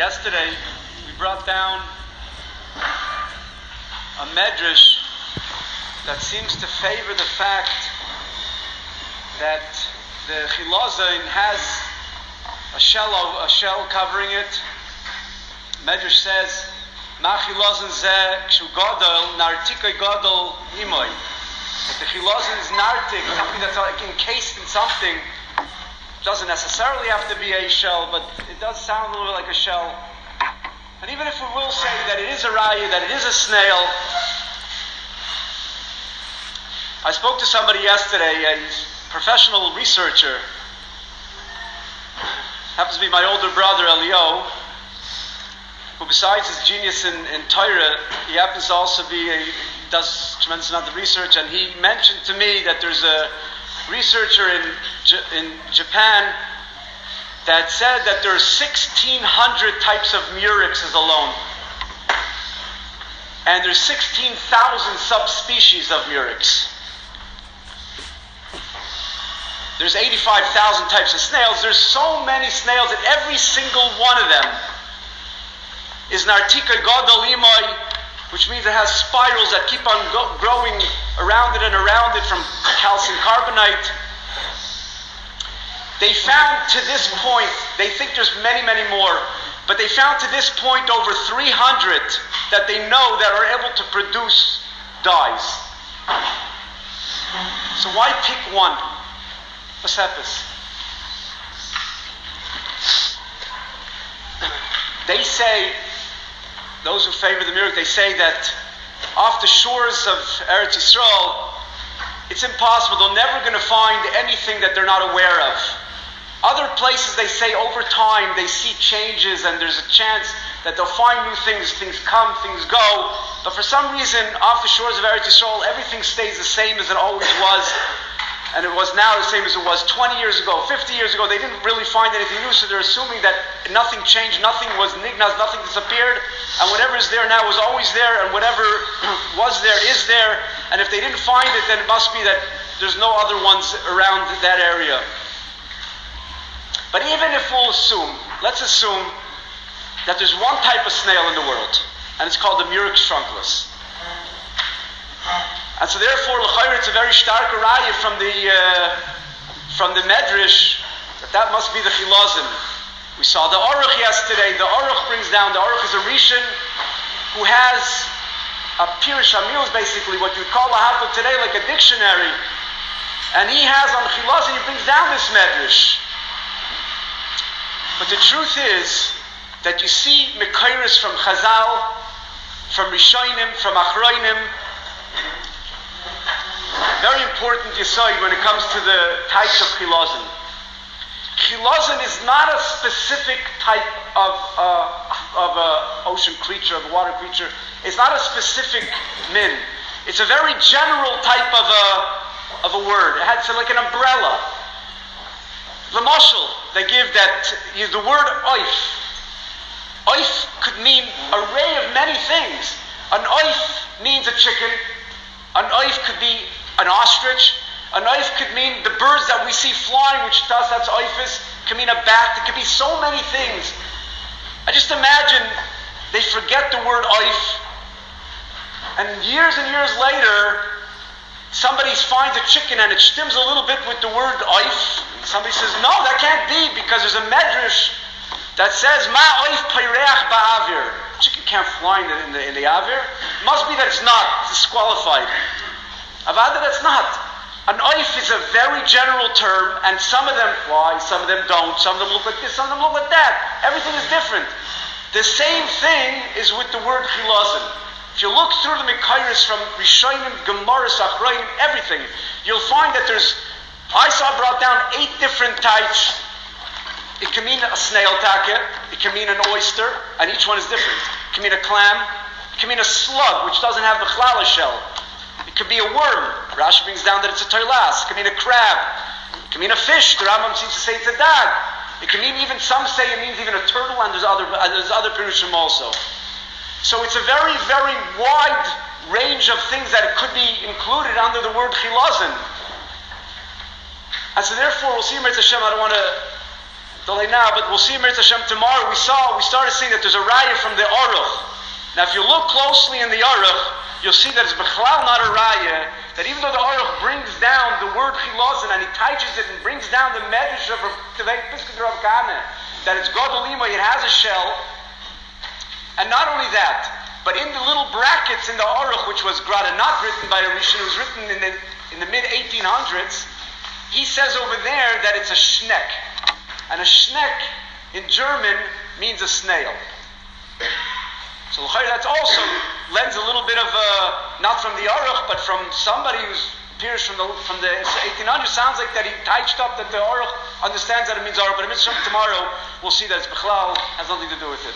Yesterday, we brought down a medrash that seems to favor the fact that the chilozon has a shell covering it. Medrash says, "Ma chilozon zeh kshu gadol nartikoi gadol imoy." That the chilozon is nartik, something that's like encased in something. Doesn't necessarily have to be a shell, but it does sound a little bit like a shell. And even if we will say that it is a raya, that it is a snail, I spoke to somebody yesterday, a professional researcher, happens to be my older brother Elio, who besides his genius in Torah, he happens to also does a tremendous amount of research, and he mentioned to me that there's a researcher in Japan that said that there are 1,600 types of murexes alone. And there's 16,000 subspecies of murex. There's 85,000 types of snails. There's so many snails that every single one of them is nartika gadol imoi, which means it has spirals that keep on growing around it and around it from calcium carbonate. They found to this point, they think there's many, many more, but they found to this point over 300 that they know that are able to produce dyes. So why pick one? What's happened? They say, those who favor the miracle, they say that off the shores of Eretz Yisrael, it's impossible. They're never going to find anything that they're not aware of. Other places, they say over time, they see changes and there's a chance that they'll find new things. Things come, things go. But for some reason, off the shores of Eretz Yisrael, everything stays the same as it always was. And it was now the same as it was 20 years ago, 50 years ago. They didn't really find anything new, so they're assuming that nothing changed, nothing was nignaz, nothing disappeared, and whatever is there now was always there, and whatever was there is there. And if they didn't find it, then it must be that there's no other ones around that area. But even if we'll assume, let's assume that there's one type of snail in the world, and it's called the murex trunkless. And so therefore, l'chayr, it's a very stark raya from the medrash that must be the chilozon. We saw the aruch yesterday. The aruch brings down, the aruch is a rishon who has a pirush hamilus, basically what you would call a havla today, like a dictionary. And he has on chilozon, he brings down this medrash. But the truth is that you see mekayris from Chazal, from Rishonim, from Achroinim. Very important yesod when it comes to the types of chilozon. Chilozon is not a specific type of a ocean creature, of a water creature. It's not a specific min. It's a very general type of a word. It has like an umbrella. The mashal they give that the word oif. Oif could mean an array of many things. An oif means a chicken. An oif could be an ostrich. An oif could mean the birds that we see flying, which to us that's oifus. It could mean a bat. It could be so many things. I just imagine they forget the word oif, and years later, somebody finds a chicken and it stims a little bit with the word oif. Somebody says, no, that can't be, because there's a medrash that says, ma oif peireach ba'avir. Chicken can't fly in the avir. It must be that it's not. It's disqualified. Avada, that's not. An oif is a very general term, and some of them fly, some of them don't, some of them look like this, some of them look like that. Everything is different. The same thing is with the word chilozon. If you look through the mekayris from Rishonim, Gemaras, Achroinim, everything, you'll find that I saw brought down 8 different types. It can mean a snail take, it can mean an oyster, and each one is different. It can mean a clam, it can mean a slug, which doesn't have the chlala shell. It could be a worm. Rashi brings down that it's a toilas. It could mean a crab. It could mean a fish. The Rambam seems to say it's a dag. It can mean even, some say it means even a turtle, and there's other pirushim also. So it's a very, very wide range of things that could be included under the word chilozon. And so therefore, we'll see, Mitzvah Hashem, I don't want to delay now, but we'll see Mirz Hashem tomorrow. We started seeing that there's a raya from the Aruch. Now if you look closely in the Aruch, you'll see that it's Bechlal not a raya, that even though the Aruch brings down the word chilozon and he touches it and brings down the medrash of Tevei Piskut Rav Kahane, that it's Godolima, it has a shell, and not only that, but in the little brackets in the Aruch, which was Grada, not written by a Rishon, it was written in the mid-1800s, he says over there that it's a schneck. And a schneck in German means a snail. So that's also lends a little bit of, not from the Aruch, but from somebody who appears from the 1800s. Sounds like that he touched up that the Aruch understands that it means Aruch, but it means tomorrow we'll see that it's Bechlal, has nothing to do with it.